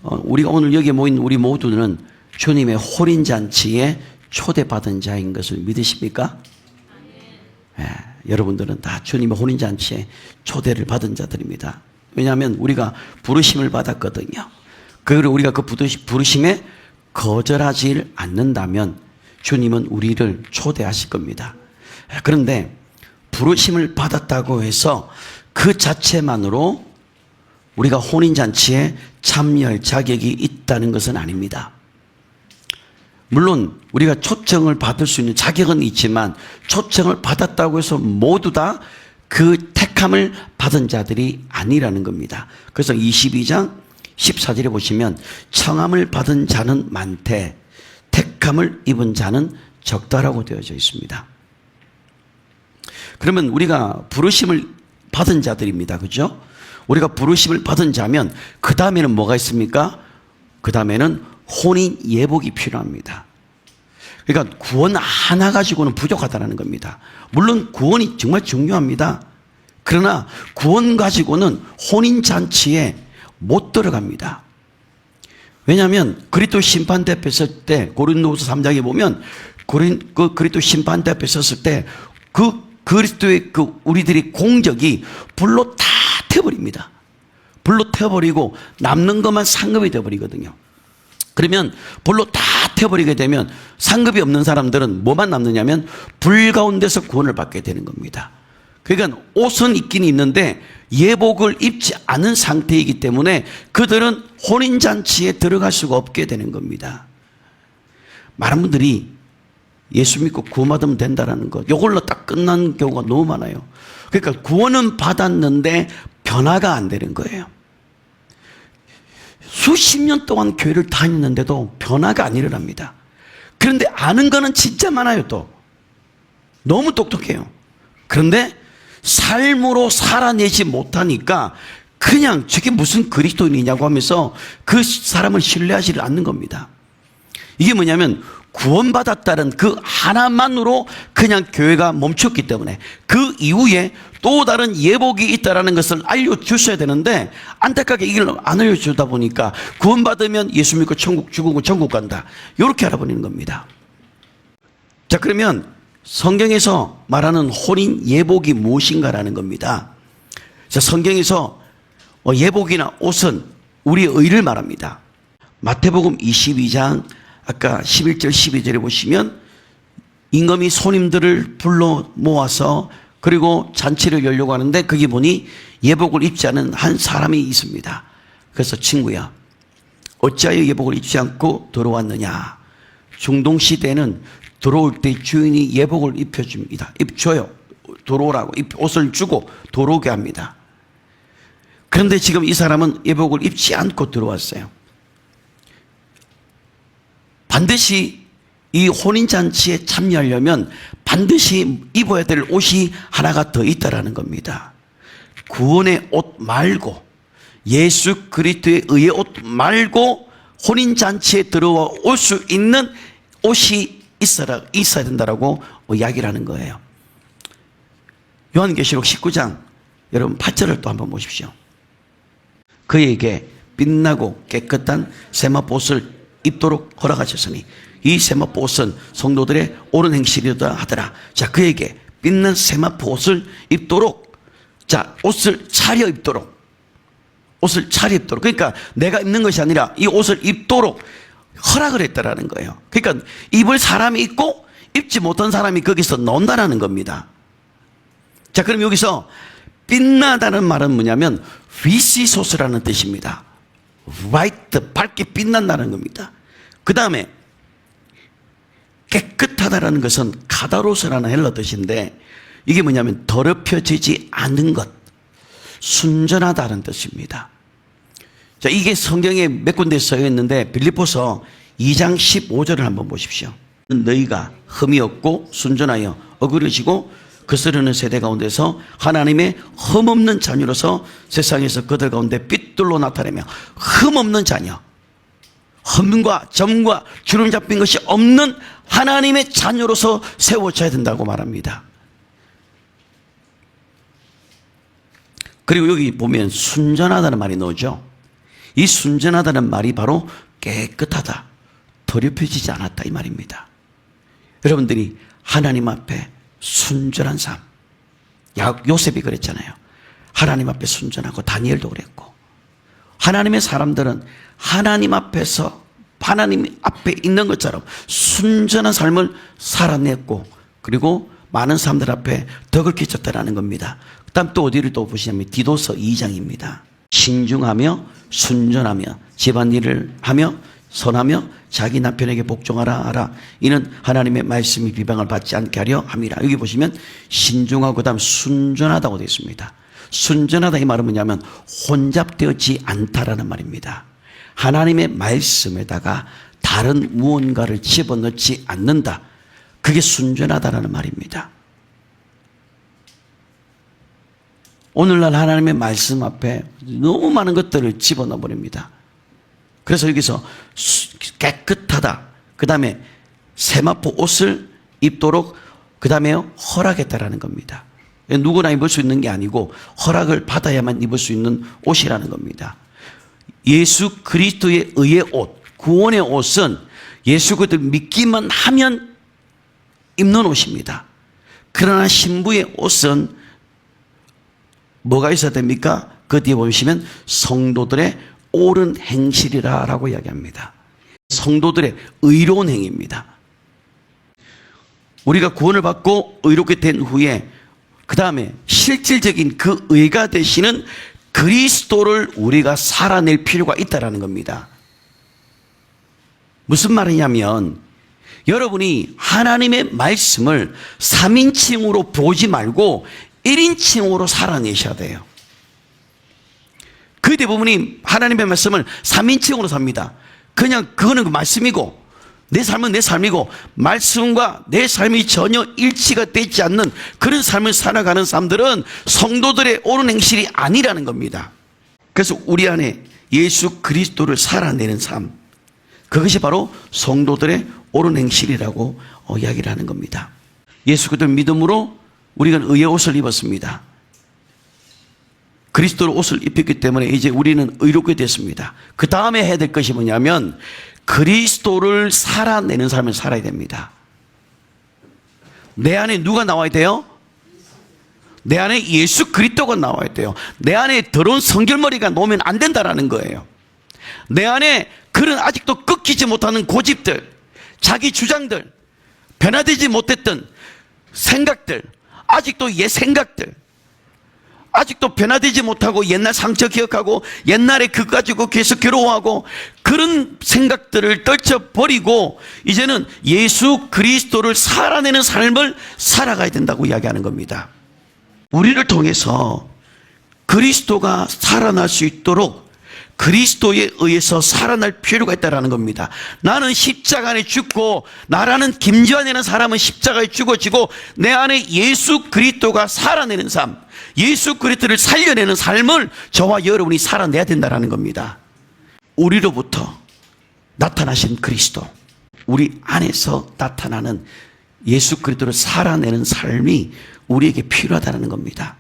우리가 오늘 여기에 모인 우리 모두는 주님의 혼인잔치에 초대받은 자인 것을 믿으십니까? 예, 여러분들은 다 주님의 혼인잔치에 초대를 받은 자들입니다. 왜냐하면 우리가 부르심을 받았거든요. 그리고 우리가 그 부르심에 거절하지 않는다면 주님은 우리를 초대하실 겁니다. 그런데 부르심을 받았다고 해서 그 자체만으로 우리가 혼인잔치에 참여할 자격이 있다는 것은 아닙니다. 물론 우리가 초청을 받을 수 있는 자격은 있지만 초청을 받았다고 해서 모두 다 그 택함을 받은 자들이 아니라는 겁니다. 그래서 22장 14절에 보시면 청함을 받은 자는 많되 택함을 입은 자는 적다라고 되어져 있습니다. 그러면 우리가 부르심을 받은 자들입니다. 그죠? 우리가 부르심을 받은 자면 그 다음에는 뭐가 있습니까? 그 다음에는 혼인 예복이 필요합니다. 그러니까 구원 하나 가지고는 부족하다는 겁니다. 물론 구원이 정말 중요합니다. 그러나 구원 가지고는 혼인잔치에 못 들어갑니다. 왜냐하면 그리스도 심판대 앞에 섰을 때 고린도후서 3장에 보면 그리스도 심판대 앞에 섰을 때 그 그리스도의 그 우리들의 공적이 불로 다 태워버립니다. 불로 태워버리고 남는 것만 상급이 되어버리거든요. 그러면 불로 다 태워버리게 되면 상급이 없는 사람들은 뭐만 남느냐면 불 가운데서 구원을 받게 되는 겁니다. 그러니까 옷은 있긴 있는데 예복을 입지 않은 상태이기 때문에 그들은 혼인잔치에 들어갈 수가 없게 되는 겁니다. 많은 분들이 예수 믿고 구원받으면 된다는 것, 이걸로 딱 끝난 경우가 너무 많아요. 그러니까 구원은 받았는데 변화가 안 되는 거예요. 수십 년 동안 교회를 다녔는데도 변화가 안 일어납니다. 그런데 아는 거는 진짜 많아요. 또 너무 똑똑해요. 그런데 삶으로 살아내지 못하니까 그냥 저게 무슨 그리스도인이냐고 하면서 그 사람을 신뢰하지 않는 겁니다. 이게 뭐냐면 구원받았다는 그 하나만으로 그냥 교회가 멈췄기 때문에 그 이후에 또 다른 예복이 있다는 것을 알려주셔야 되는데 안타깝게 이걸 안 알려주다 보니까 구원받으면 예수 믿고 천국 죽고 천국 간다 이렇게 알아버리는 겁니다. 자, 그러면 성경에서 말하는 혼인 예복이 무엇인가라는 겁니다. 자, 성경에서 예복이나 옷은 우리의 의를 말합니다. 마태복음 22장 아까 11절 12절에 보시면 임금이 손님들을 불러 모아서 그리고 잔치를 열려고 하는데 거기 보니 예복을 입지 않은 한 사람이 있습니다. 그래서 친구야, 어찌하여 예복을 입지 않고 들어왔느냐. 중동시대에는 들어올 때 주인이 예복을 입혀줍니다. 입줘요. 들어오라고 옷을 주고 들어오게 합니다. 그런데 지금 이 사람은 예복을 입지 않고 들어왔어요. 반드시 이 혼인잔치에 참여하려면 반드시 입어야 될 옷이 하나가 더 있다라는 겁니다. 구원의 옷 말고 예수 그리스도의 의의 옷 말고 혼인잔치에 들어와 올 수 있는 옷이 있어야 된다라고 이야기를 하는 거예요. 요한계시록 19장 여러분 8절을 또 한번 보십시오. 그에게 빛나고 깨끗한 세마포옷을 입도록 허락하셨으니 이 세마포옷은 성도들의 옳은 행실이다 하더라. 자, 그에게 빛난 세마포옷을 입도록, 자, 옷을 차려입도록, 옷을 차려입도록, 그러니까 내가 입는 것이 아니라 이 옷을 입도록 허락을 했다라는 거예요. 그러니까 입을 사람이 있고 입지 못한 사람이 거기서 논다라는 겁니다. 자, 그럼 여기서 빛나다는 말은 뭐냐면 위시소스라는 뜻입니다. 화이트, 밝게 빛난다는 겁니다. 그 다음에 깨끗하다라는 것은 카다로스라는 헬라 뜻인데 이게 뭐냐면 더럽혀지지 않는 것, 순전하다는 뜻입니다. 자, 이게 성경에 몇 군데 써여 있는데 빌립보서 2장 15절을 한번 보십시오. 너희가 흠이 없고 순전하여 어그러지고 거스르는 세대 가운데서 하나님의 흠없는 자녀로서 세상에서 그들 가운데 빛들로 나타내며 흠없는 자녀, 흠과 점과 주름 잡힌 것이 없는 하나님의 자녀로서 세워져야 된다고 말합니다. 그리고 여기 보면 순전하다는 말이 나오죠. 이 순전하다는 말이 바로 깨끗하다, 더럽혀지지 않았다 이 말입니다. 여러분들이 하나님 앞에 순전한 삶, 요셉이 그랬잖아요. 하나님 앞에 순전하고, 다니엘도 그랬고, 하나님의 사람들은 하나님 앞에서 하나님 앞에 있는 것처럼 순전한 삶을 살아냈고, 그리고 많은 사람들 앞에 덕을 끼쳤다라는 겁니다. 그 다음 또 어디를 또 보시냐면 디도서 2장입니다. 신중하며 순전하며 집안일을 하며 선하며 자기 남편에게 복종하라 하라. 이는 하나님의 말씀이 비방을 받지 않게 하려 함이라. 여기 보시면 신중하고 그다음 순전하다고 되어 있습니다. 순전하다 이 말은 뭐냐면 혼잡되어지 않다라는 말입니다. 하나님의 말씀에다가 다른 무언가를 집어넣지 않는다. 그게 순전하다라는 말입니다. 오늘날 하나님의 말씀 앞에 너무 많은 것들을 집어넣어 버립니다. 그래서 여기서 깨끗하다, 그 다음에 세마포 옷을 입도록 그 다음에 허락했다라는 겁니다. 누구나 입을 수 있는 게 아니고 허락을 받아야만 입을 수 있는 옷이라는 겁니다. 예수 그리스도의 의의 옷, 구원의 옷은 예수 그리스도 믿기만 하면 입는 옷입니다. 그러나 신부의 옷은 뭐가 있어야 됩니까? 그 뒤에 보시면 성도들의 옳은 행실이라 라고 이야기합니다. 성도들의 의로운 행위입니다. 우리가 구원을 받고 의롭게 된 후에 그 다음에 실질적인 그 의가 되시는 그리스도를 우리가 살아낼 필요가 있다는 겁니다. 무슨 말이냐면 여러분이 하나님의 말씀을 3인칭으로 보지 말고 1인칭으로 살아내셔야 돼요. 그 대부분이 하나님의 말씀을 3인칭으로 삽니다. 그냥 그거는 그 말씀이고 내 삶은 내 삶이고 말씀과 내 삶이 전혀 일치가 되지 않는 그런 삶을 살아가는 사람들은 성도들의 옳은 행실이 아니라는 겁니다. 그래서 우리 안에 예수 그리스도를 살아내는 삶, 그것이 바로 성도들의 옳은 행실이라고 이야기를 하는 겁니다. 예수 그리스도를 믿음으로 우리가 의의 옷을 입었습니다. 그리스도의 옷을 입혔기 때문에 이제 우리는 의롭게 됐습니다. 그 다음에 해야 될 것이 뭐냐면 그리스도를 살아내는 삶을 살아야 됩니다. 내 안에 누가 나와야 돼요? 내 안에 예수 그리스도가 나와야 돼요. 내 안에 더러운 성결머리가 놓으면 안 된다라는 거예요. 내 안에 그런 아직도 꺾이지 못하는 고집들, 자기 주장들, 변화되지 못했던 생각들, 아직도 옛 생각들, 아직도 변화되지 못하고 옛날 상처 기억하고 옛날에 그거 가지고 계속 괴로워하고 그런 생각들을 떨쳐버리고 이제는 예수 그리스도를 살아내는 삶을 살아가야 된다고 이야기하는 겁니다. 우리를 통해서 그리스도가 살아날 수 있도록 그리스도에 의해서 살아날 필요가 있다는 겁니다. 나는 십자가 안에 죽고 나라는 김지환이라는 사람은 십자가에 죽어지고 내 안에 예수 그리스도가 살아내는 삶, 예수 그리스도를 살려내는 삶을 저와 여러분이 살아내야 된다는 겁니다. 우리로부터 나타나신 그리스도, 우리 안에서 나타나는 예수 그리스도를 살아내는 삶이 우리에게 필요하다는 겁니다.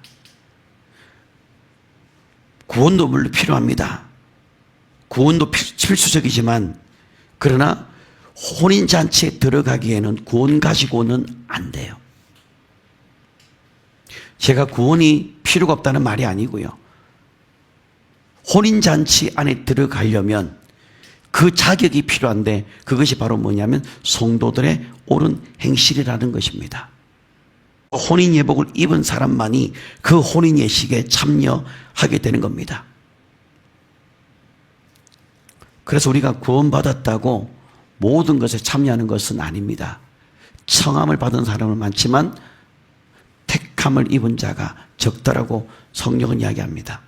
구원도 물론 필요합니다. 구원도 필수적이지만 그러나 혼인잔치에 들어가기에는 구원 가지고는 안 돼요. 제가 구원이 필요가 없다는 말이 아니고요. 혼인잔치 안에 들어가려면 그 자격이 필요한데 그것이 바로 뭐냐면 성도들의 옳은 행실이라는 것입니다. 혼인 예복을 입은 사람만이 그 혼인 예식에 참여하게 되는 겁니다. 그래서 우리가 구원받았다고 모든 것에 참여하는 것은 아닙니다. 청함을 받은 사람은 많지만 택함을 입은 자가 적다라고 성경은 이야기합니다.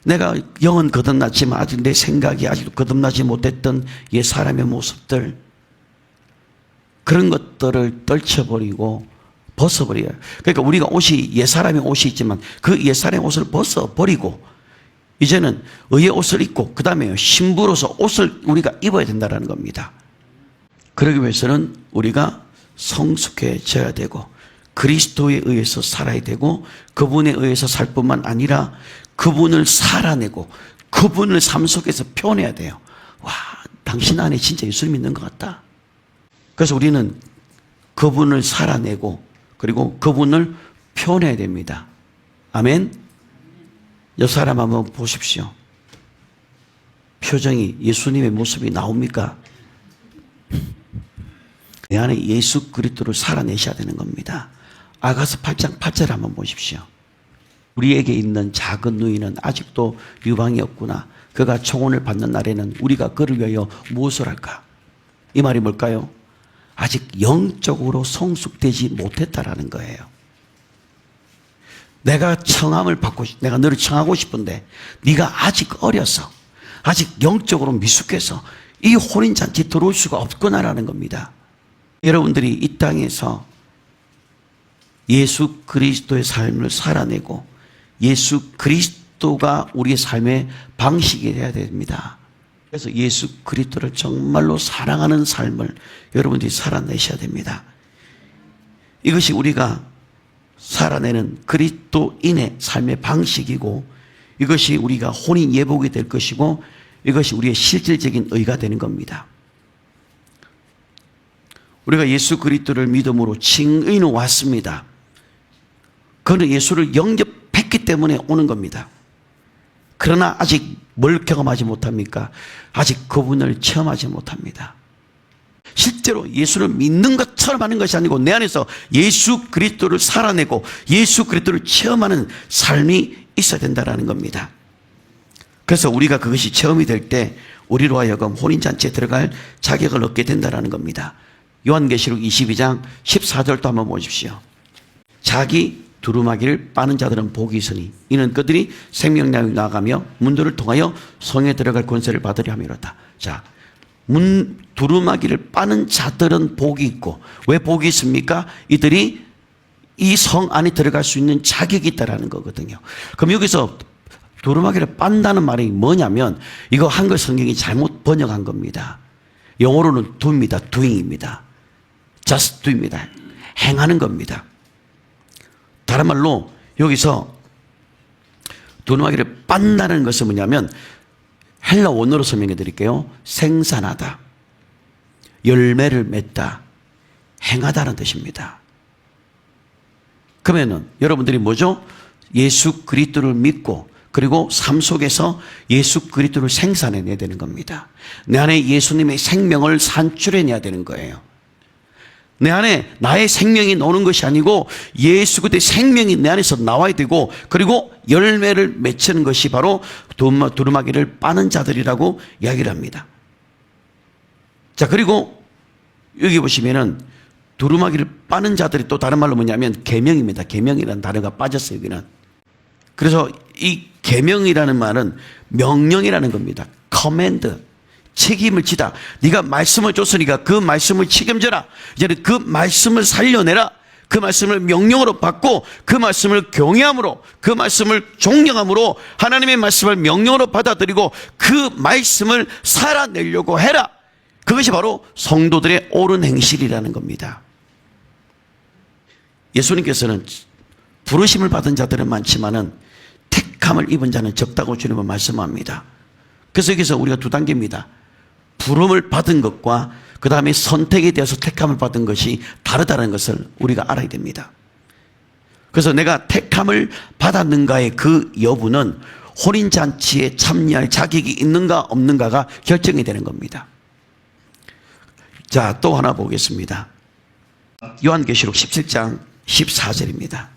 내가 영은 거듭났지만 아직 내 생각이 아직도 거듭나지 못했던 옛 사람의 모습들, 그런 것들을 떨쳐버리고 벗어버려요. 그러니까 우리가 옷이 옛 사람의 옷이 있지만 그 옛 사람의 옷을 벗어버리고 이제는 의의 옷을 입고 그 다음에 신부로서 옷을 우리가 입어야 된다는 겁니다. 그러기 위해서는 우리가 성숙해져야 되고 그리스도에 의해서 살아야 되고 그분에 의해서 살 뿐만 아니라 그분을 살아내고 그분을 삶 속에서 표현해야 돼요. 와, 당신 안에 진짜 예수님 있는 것 같다. 그래서 우리는 그분을 살아내고 그리고 그분을 표현해야 됩니다. 아멘. 옆 사람 한번 보십시오. 표정이 예수님의 모습이 나옵니까? 내 안에 예수 그리스도를 살아내셔야 되는 겁니다. 아가서 8장 8절 한번 보십시오. 우리에게 있는 작은 누이는 아직도 유방이 없구나. 그가 총원을 받는 날에는 우리가 그를 위하여 무엇을 할까? 이 말이 뭘까요? 아직 영적으로 성숙되지 못했다라는 거예요. 내가 청함을 받고 내가 너를 청하고 싶은데 네가 아직 어려서 아직 영적으로 미숙해서 이 혼인잔치 들어올 수가 없구나라는 겁니다. 여러분들이 이 땅에서 예수 그리스도의 삶을 살아내고 예수 그리스도가 우리의 삶의 방식이 되어야 됩니다. 그래서 예수 그리스도를 정말로 사랑하는 삶을 여러분들이 살아내셔야 됩니다. 이것이 우리가 살아내는 그리스도인의 삶의 방식이고 이것이 우리가 혼인 예복이 될 것이고 이것이 우리의 실질적인 의가 되는 겁니다. 우리가 예수 그리스도를 믿음으로 칭의는 왔습니다. 그는 예수를 영접했기 때문에 오는 겁니다. 그러나 아직 뭘 경험하지 못합니까? 아직 그분을 체험하지 못합니다. 실제로 예수를 믿는 것처럼 하는 것이 아니고 내 안에서 예수 그리스도를 살아내고 예수 그리스도를 체험하는 삶이 있어야 된다는 겁니다. 그래서 우리가 그것이 체험이 될 때 우리로 하여금 혼인잔치에 들어갈 자격을 얻게 된다는 겁니다. 요한계시록 22장 14절도 한번 보십시오. 자기 두루마기를 빠는 자들은 복이 있으니 이는 그들이 생명나무에 나가며 문들을 통하여 성에 들어갈 권세를 받으려 함이로다. 자, 두루마기를 빠는 자들은 복이 있고 왜 복이 있습니까? 이들이 이 성 안에 들어갈 수 있는 자격이 있다라는 거거든요. 그럼 여기서 두루마기를 빤다는 말이 뭐냐면 이거 한글 성경이 잘못 번역한 겁니다. 영어로는 do입니다. doing입니다. just do입니다. 행하는 겁니다. 다른 말로 여기서 두루마기를 빤다는 것은 뭐냐면 헬라 원어로 설명해 드릴게요. 생산하다, 열매를 맺다, 행하다는 뜻입니다. 그러면은 여러분들이 뭐죠? 예수 그리스도를 믿고 그리고 삶 속에서 예수 그리스도를 생산해내야 되는 겁니다. 내 안에 예수님의 생명을 산출해내야 되는 거예요. 내 안에 나의 생명이 나오는 것이 아니고 예수 그리스도의 생명이 내 안에서 나와야 되고 그리고 열매를 맺는 것이 바로 두루마기를 빠는 자들이라고 이야기를 합니다. 자, 그리고 여기 보시면은 두루마기를 빠는 자들이 또 다른 말로 뭐냐면 계명입니다. 계명이라는 단어가 빠졌어요, 여기는. 그래서 이 계명이라는 말은 명령이라는 겁니다. command. 책임을 지다. 네가 말씀을 줬으니까 그 말씀을 책임져라. 이제는 그 말씀을 살려내라. 그 말씀을 명령으로 받고 그 말씀을 경외함으로 그 말씀을 존경함으로 하나님의 말씀을 명령으로 받아들이고 그 말씀을 살아내려고 해라. 그것이 바로 성도들의 옳은 행실이라는 겁니다. 예수님께서는 부르심을 받은 자들은 많지만은 택함을 입은 자는 적다고 주님은 말씀합니다. 그래서 여기서 우리가 두 단계입니다. 부름을 받은 것과 그 다음에 선택에 대해서 택함을 받은 것이 다르다는 것을 우리가 알아야 됩니다. 그래서 내가 택함을 받았는가의 그 여부는 혼인잔치에 참여할 자격이 있는가 없는가가 결정이 되는 겁니다. 자, 또 하나 보겠습니다. 요한계시록 17장 14절입니다.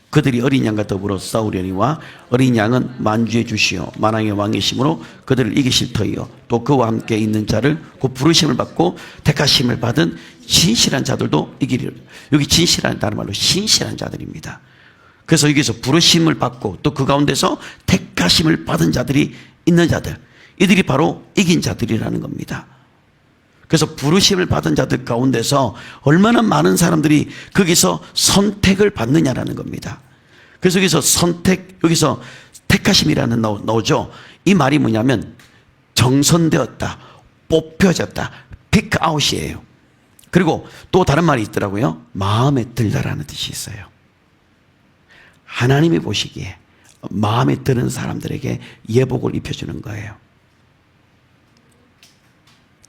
그들이 어린 양과 더불어 싸우려니와 어린 양은 만주의 주시요 만왕의 왕이심으로 그들을 이기실 터이요 또 그와 함께 있는 자를 곧 부르심을 받고 택하심을 받은 신실한 자들도 이기리라. 여기 진실하다는 말로 신실한 자들입니다. 그래서 여기서 부르심을 받고 또 그 가운데서 택하심을 받은 자들이 있는 자들, 이들이 바로 이긴 자들이라는 겁니다. 그래서 부르심을 받은 자들 가운데서 얼마나 많은 사람들이 거기서 선택을 받느냐라는 겁니다. 그래서 여기서 택하심이라는 나오죠. 이 말이 뭐냐면 정선되었다, 뽑혀졌다, 픽아웃이에요. 그리고 또 다른 말이 있더라고요. 마음에 들다라는 뜻이 있어요. 하나님이 보시기에 마음에 드는 사람들에게 예복을 입혀주는 거예요.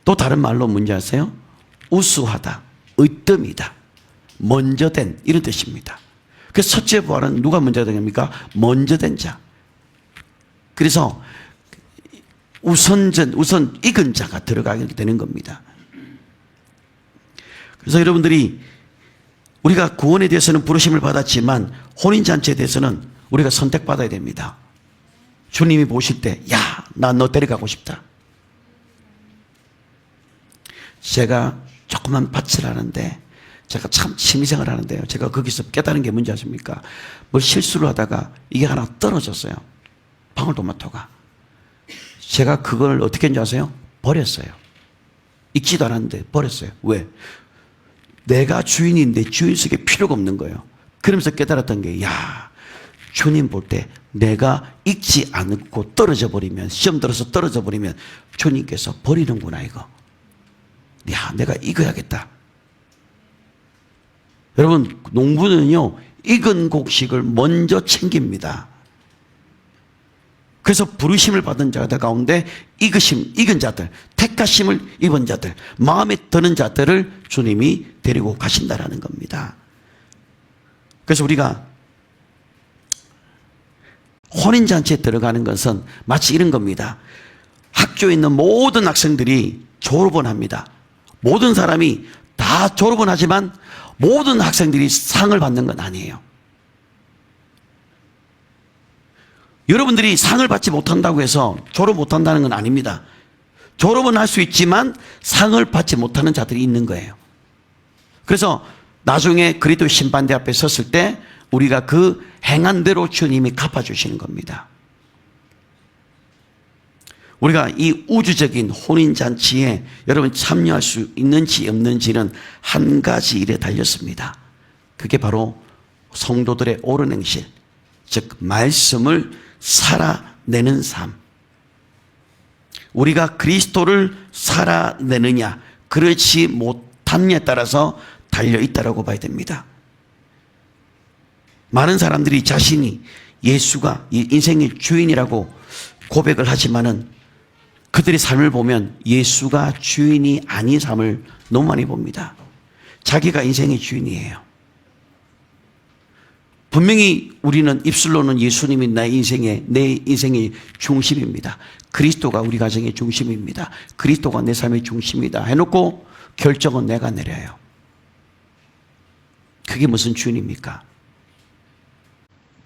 또 다른 말로 뭔지 아세요? 우수하다, 으뜸이다, 먼저 된, 이런 뜻입니다. 그래서 첫째 부활은 누가 먼저 된겁니까? 먼저 된 자. 그래서 우선 익은 자가 들어가게 되는 겁니다. 그래서 여러분들이 우리가 구원에 대해서는 부르심을 받았지만 혼인잔치에 대해서는 우리가 선택받아야 됩니다. 주님이 보실 때, 야, 나 너 데려가고 싶다. 제가 조그만 밭을 하는데, 제가 참 취미생활 하는데요, 제가 거기서 깨달은 게 뭔지 아십니까? 뭘 실수를 하다가 이게 하나 떨어졌어요. 방울토마토가. 제가 그걸 어떻게 했는지 아세요? 버렸어요. 익지도 않았는데 버렸어요. 왜? 내가 주인인데 주인석에 필요가 없는 거예요. 그러면서 깨달았던 게, 야, 주님 볼 때 내가 익지 않고 떨어져 버리면, 시험 들어서 떨어져 버리면 주님께서 버리는구나, 이거. 야, 내가 익어야겠다. 여러분, 농부는요, 익은 곡식을 먼저 챙깁니다. 그래서 부르심을 받은 자들 가운데 익은 자들, 택하심을 입은 자들, 마음에 드는 자들을 주님이 데리고 가신다라는 겁니다. 그래서 우리가 혼인잔치에 들어가는 것은 마치 이런 겁니다. 학교에 있는 모든 학생들이 졸업은 합니다. 모든 사람이 다 졸업은 하지만 모든 학생들이 상을 받는 건 아니에요. 여러분들이 상을 받지 못한다고 해서 졸업 못한다는 건 아닙니다. 졸업은 할 수 있지만 상을 받지 못하는 자들이 있는 거예요. 그래서 나중에 그리스도 심판대 앞에 섰을 때 우리가 그 행한 대로 주님이 갚아주시는 겁니다. 우리가 이 우주적인 혼인잔치에 여러분 참여할 수 있는지 없는지는 한 가지 일에 달렸습니다. 그게 바로 성도들의 옳은 행실, 즉 말씀을 살아내는 삶. 우리가 그리스도를 살아내느냐 그렇지 못하느냐에 따라서 달려있다라고 봐야 됩니다. 많은 사람들이 자신이 예수가 인생의 주인이라고 고백을 하지만은 그들의 삶을 보면 예수가 주인이 아닌 삶을 너무 많이 봅니다. 자기가 인생의 주인이에요. 분명히 우리는 입술로는 예수님이 내 인생의 중심입니다. 그리스도가 우리 가정의 중심입니다. 그리스도가 내 삶의 중심이다 해놓고 결정은 내가 내려요. 그게 무슨 주인입니까?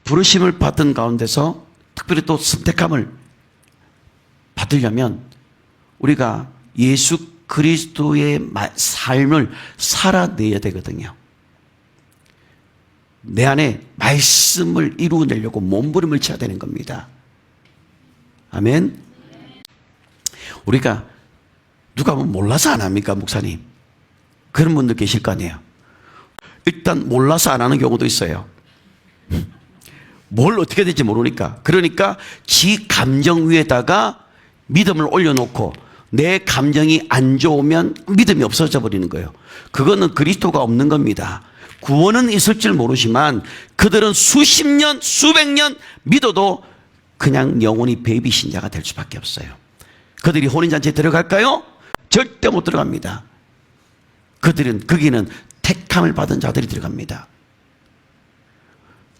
부르심을 받은 가운데서 특별히 또 선택함을 받으려면 우리가 예수 그리스도의 삶을 살아내야 되거든요. 내 안에 말씀을 이루어내려고 몸부림을 쳐야 되는 겁니다. 아멘. 우리가 누가 뭐 몰라서 안 합니까, 목사님? 그런 분들 계실 거 아니에요. 일단 몰라서 안 하는 경우도 있어요. 뭘 어떻게 될지 모르니까. 그러니까 지 감정 위에다가 믿음을 올려놓고 내 감정이 안 좋으면 믿음이 없어져 버리는 거예요. 그거는 그리스도가 없는 겁니다. 구원은 있을 줄 모르지만 그들은 수십 년, 수백 년 믿어도 그냥 영원히 베이비 신자가 될 수밖에 없어요. 그들이 혼인잔치에 들어갈까요? 절대 못 들어갑니다. 거기는 택함을 받은 자들이 들어갑니다.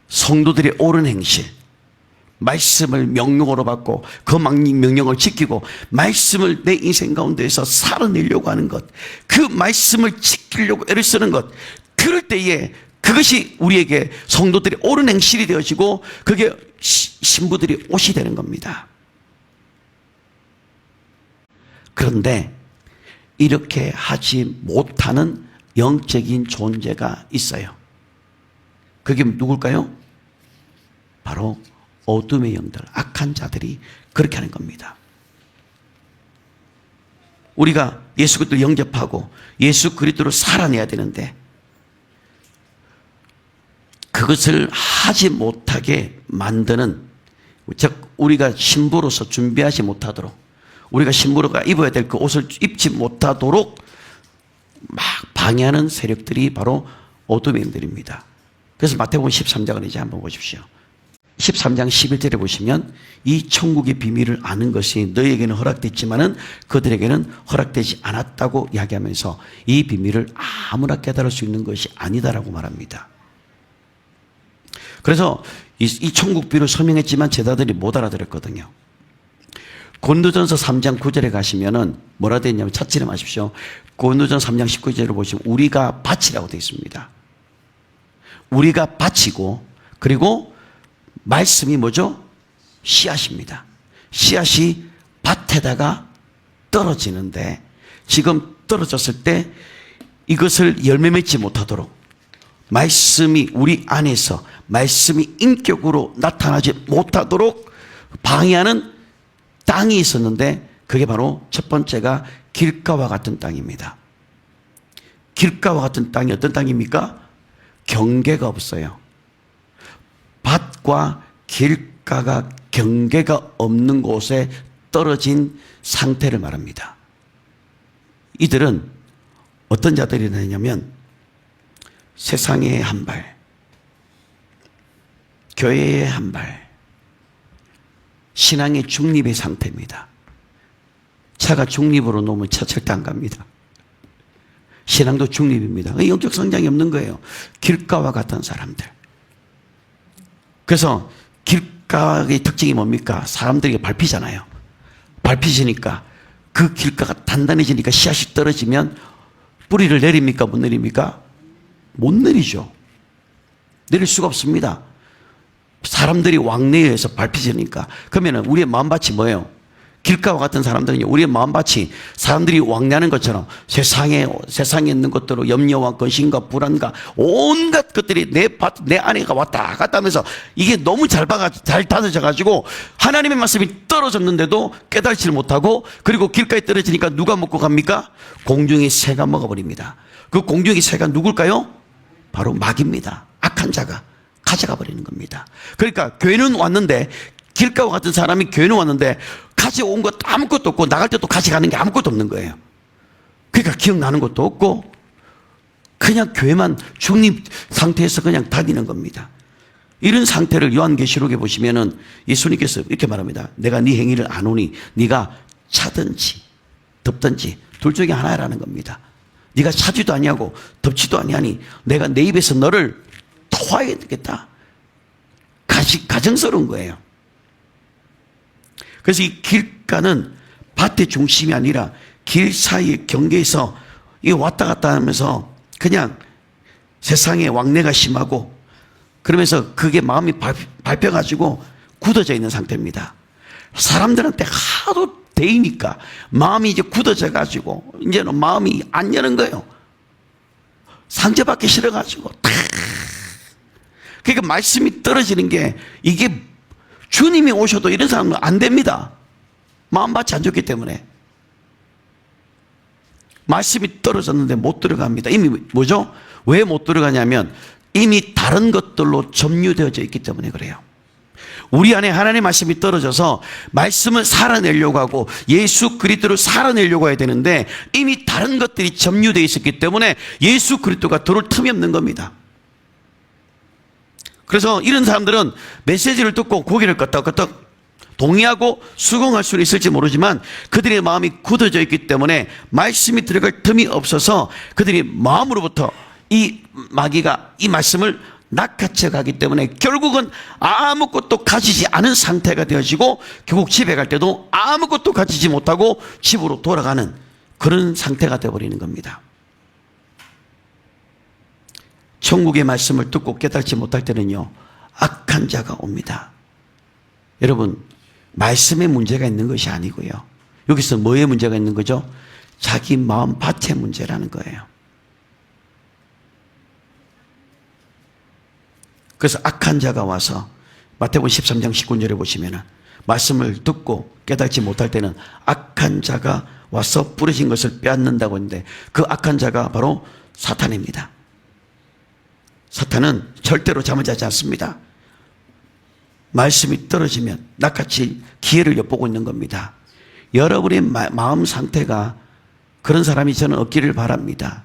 성도들의 옳은 행실, 말씀을 명령으로 받고 그 명령을 지키고 말씀을 내 인생 가운데에서 살아내려고 하는 것, 그 말씀을 지키려고 애를 쓰는 것, 그럴 때에 그것이 우리에게 성도들의 옳은 행실이 되어지고 그게 신부들이 옷이 되는 겁니다. 그런데 이렇게 하지 못하는 영적인 존재가 있어요. 그게 누굴까요? 바로 어둠의 영들, 악한 자들이 그렇게 하는 겁니다. 우리가 예수 그리스도를 영접하고 예수 그리스도를 살아내야 되는데 그것을 하지 못하게 만드는, 즉 우리가 신부로서 준비하지 못하도록, 우리가 신부로가 입어야 될 그 옷을 입지 못하도록 막 방해하는 세력들이 바로 어둠의 영들입니다. 그래서 마태복음 13장을 이제 한번 보십시오. 13장 11절에 보시면 이 천국의 비밀을 아는 것이 너희에게는 허락됐지만은 그들에게는 허락되지 않았다고 이야기하면서 이 비밀을 아무나 깨달을 수 있는 것이 아니다라고 말합니다. 그래서 이 천국 비밀을 설명했지만 제자들이 못 알아들었거든요. 고린도전서 3장 9절에 가시면은 뭐라 되어 있냐면 찾지를 마십시오. 고린도전서 3장 19절을 보시면 우리가 밭이라고 되어 있습니다. 우리가 밭이고 그리고 말씀이 뭐죠? 씨앗입니다. 씨앗이 밭에다가 떨어지는데 지금 떨어졌을 때 이것을 열매 맺지 못하도록 말씀이 우리 안에서 말씀이 인격으로 나타나지 못하도록 방해하는 땅이 있었는데 그게 바로 첫 번째가 길가와 같은 땅입니다. 길가와 같은 땅이 어떤 땅입니까? 경계가 없어요. 밭과 길가가 경계가 없는 곳에 떨어진 상태를 말합니다. 이들은 어떤 자들이 되냐면 세상의 한 발, 교회의 한 발, 신앙의 중립의 상태입니다. 차가 중립으로 놓으면 차 절대 안 갑니다. 신앙도 중립입니다. 영적 성장이 없는 거예요. 길가와 같은 사람들. 그래서 길가의 특징이 뭡니까? 사람들이 밟히잖아요. 밟히시니까 그 길가가 단단해지니까 씨앗이 떨어지면 뿌리를 내립니까? 못 내립니까? 못 내리죠. 내릴 수가 없습니다. 사람들이 왕래에 의해서 밟히시니까. 그러면 우리의 마음밭이 뭐예요? 길가와 같은 사람들은요, 우리의 마음밭이 사람들이 왕래하는 것처럼 세상에 있는 것들로 염려와 근심과 불안과 온갖 것들이 내 안에 왔다 갔다 하면서 이게 너무 잘 다져져가지고 하나님의 말씀이 떨어졌는데도 깨달지를 못하고 그리고 길가에 떨어지니까 누가 먹고 갑니까? 공중의 새가 먹어버립니다. 그 공중의 새가 누굴까요? 바로 마귀입니다. 악한 자가 가져가 버리는 겁니다. 그러니까 교회는 왔는데 길가와 같은 사람이 교회는 왔는데 가져온 것 아무것도 없고 나갈 때도 가져가는 게 아무것도 없는 거예요. 그러니까 기억나는 것도 없고 그냥 교회만 중립 상태에서 그냥 다니는 겁니다. 이런 상태를 요한계시록에 보시면은 예수님께서 이렇게 말합니다. 내가 네 행위를 아노니 네가 차든지 덮든지 둘 중에 하나라는 겁니다. 네가 차지도 아니하고 덮지도 아니하니 내가 내 입에서 너를 토하게 되겠다. 가정스러운 거예요. 그래서 이 길가는 밭의 중심이 아니라 길 사이의 경계에서 이 왔다 갔다 하면서 그냥 세상에 왕래가 심하고 그러면서 그게 마음이 밟혀가지고 굳어져 있는 상태입니다. 사람들한테 하도 대이니까 마음이 이제 굳어져가지고 이제는 마음이 안 여는 거예요. 상처받기 싫어가지고 그러니까 말씀이 떨어지는 게 이게 주님이 오셔도 이런 사람은 안 됩니다. 마음밭이 안 좋기 때문에. 말씀이 떨어졌는데 못 들어갑니다. 이미 뭐죠? 왜 못 들어가냐면 이미 다른 것들로 점유되어져 있기 때문에 그래요. 우리 안에 하나님의 말씀이 떨어져서 말씀을 살아내려고 하고 예수 그리스도를 살아내려고 해야 되는데 이미 다른 것들이 점유되어 있었기 때문에 예수 그리스도가 들어올 틈이 없는 겁니다. 그래서 이런 사람들은 메시지를 듣고 고개를 끄덕끄덕 동의하고 수긍할 수는 있을지 모르지만 그들의 마음이 굳어져 있기 때문에 말씀이 들어갈 틈이 없어서 그들이 마음으로부터 이 마귀가 이 말씀을 낚아채 가기 때문에 결국은 아무것도 가지지 않은 상태가 되어지고 결국 집에 갈 때도 아무것도 가지지 못하고 집으로 돌아가는 그런 상태가 되어버리는 겁니다. 천국의 말씀을 듣고 깨닫지 못할 때는요, 악한 자가 옵니다. 여러분, 말씀에 문제가 있는 것이 아니고요. 여기서 뭐에 문제가 있는 거죠? 자기 마음 밭의 문제라는 거예요. 그래서 악한 자가 와서 마태복음 13장 19절에 보시면은 말씀을 듣고 깨닫지 못할 때는 악한 자가 와서 부러진 것을 빼앗는다고 했는데 그 악한 자가 바로 사탄입니다. 사탄은 절대로 잠을 자지 않습니다. 말씀이 떨어지면 낚아칠 기회를 엿보고 있는 겁니다. 여러분의 마음 상태가 그런 사람이 저는 없기를 바랍니다.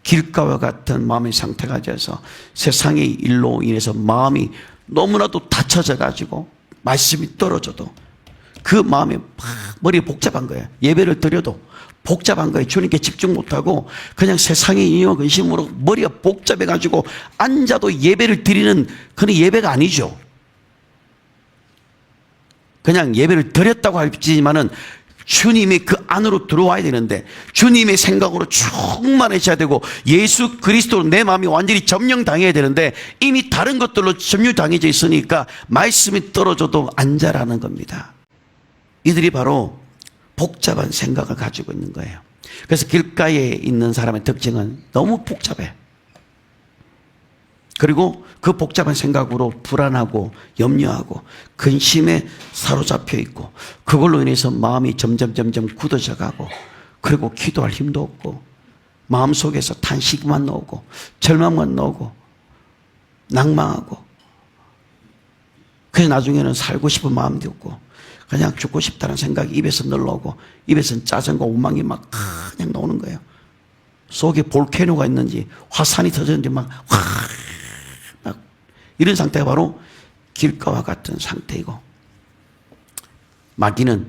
길가와 같은 마음의 상태가 되어서 세상의 일로 인해서 마음이 너무나도 다쳐져 가지고 말씀이 떨어져도 그 마음이 막 머리가 복잡한 거예요. 예배를 드려도 복잡한 거예요. 주님께 집중 못하고 그냥 세상의 이유 근심으로 머리가 복잡해 가지고 앉아도 예배를 드리는 그런 예배가 아니죠. 그냥 예배를 드렸다고 할지만은 주님이 그 안으로 들어와야 되는데 주님의 생각으로 충만해져야 되고 예수 그리스도로 내 마음이 완전히 점령당해야 되는데 이미 다른 것들로 점유당해져 있으니까 말씀이 떨어져도 안 자라는 겁니다. 이들이 바로 복잡한 생각을 가지고 있는 거예요. 그래서 길가에 있는 사람의 특징은 너무 복잡해. 그리고 그 복잡한 생각으로 불안하고 염려하고 근심에 사로잡혀 있고 그걸로 인해서 마음이 점점 굳어져 가고 그리고 기도할 힘도 없고 마음속에서 탄식만 나오고 절망만 나오고 낭망하고 그래서 나중에는 살고 싶은 마음도 없고 그냥 죽고 싶다는 생각이 입에서 늘어오고 입에서는 짜증과 원망이 막 그냥 나오는 거예요. 속에 볼케노가 있는지 화산이 터졌는지 막 이런 상태가 바로 길가와 같은 상태이고 마귀는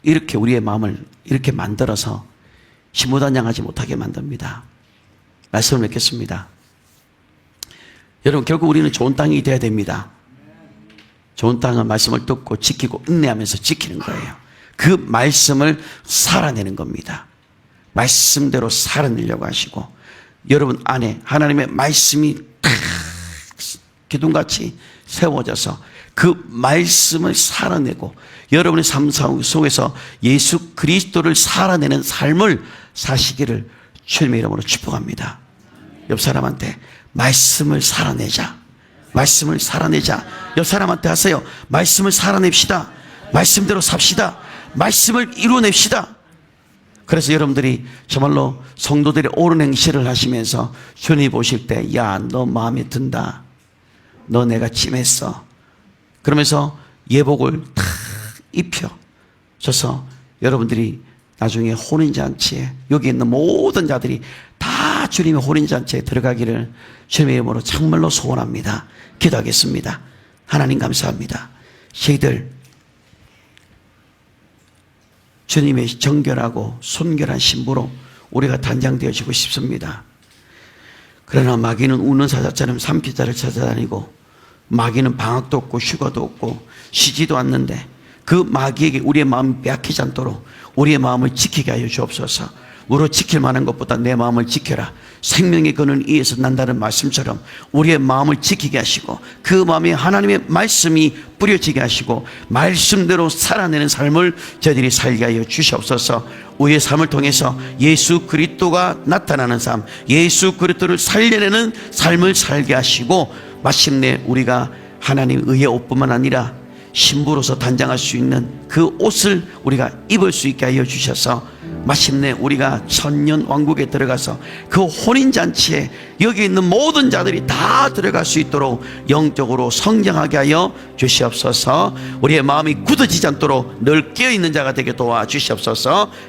이렇게 우리의 마음을 이렇게 만들어서 시무단장하지 못하게 만듭니다. 말씀을 맺겠습니다. 여러분 결국 우리는 좋은 땅이 되어야 됩니다. 좋은 땅은 말씀을 듣고 지키고 인내하면서 지키는 거예요. 그 말씀을 살아내는 겁니다. 말씀대로 살아내려고 하시고 여러분 안에 하나님의 말씀이 기둥같이 세워져서 그 말씀을 살아내고 여러분의 삶 속에서 예수 그리스도를 살아내는 삶을 사시기를 주님의 이름으로 축복합니다. 옆 사람한테 말씀을 살아내자. 말씀을 살아내자. 옆 사람한테 하세요. 말씀을 살아냅시다. 말씀대로 삽시다. 말씀을 이루어냅시다. 그래서 여러분들이 정말로 성도들의 옳은 행실을 하시면서 주님이 보실 때 야, 너 마음에 든다. 너 내가 찜했어. 그러면서 예복을 탁 입혀줘서 여러분들이 나중에 혼인잔치에 여기 있는 모든 자들이 다 주님의 혼인잔치에 들어가기를 주님의 이름으로 정말로 소원합니다. 기도하겠습니다. 하나님 감사합니다. 저희들 주님의 정결하고 순결한 신부로 우리가 단장되어지고 싶습니다. 그러나 마귀는 우는 사자처럼 산피자를 찾아다니고 마귀는 방학도 없고 휴가도 없고 쉬지도 않는데 그 마귀에게 우리의 마음이 빼앗기지 않도록 우리의 마음을 지키게 하여 주옵소서. 우리로 지킬 만한 것보다 내 마음을 지켜라. 생명의 근원 이에서 난다는 말씀처럼 우리의 마음을 지키게 하시고 그 마음에 하나님의 말씀이 뿌려지게 하시고 말씀대로 살아내는 삶을 저희들이 살게 하여 주시옵소서. 우리의 삶을 통해서 예수 그리스도가 나타나는 삶, 예수 그리스도를 살려내는 삶을 살게 하시고 마침내 우리가 하나님 의의 옷뿐만 아니라 신부로서 단장할 수 있는 그 옷을 우리가 입을 수 있게 하여 주셔서 마침내 우리가 천년 왕국에 들어가서 그 혼인잔치에 여기 있는 모든 자들이 다 들어갈 수 있도록 영적으로 성장하게 하여 주시옵소서. 우리의 마음이 굳어지지 않도록 늘 깨어있는 자가 되게 도와주시옵소서.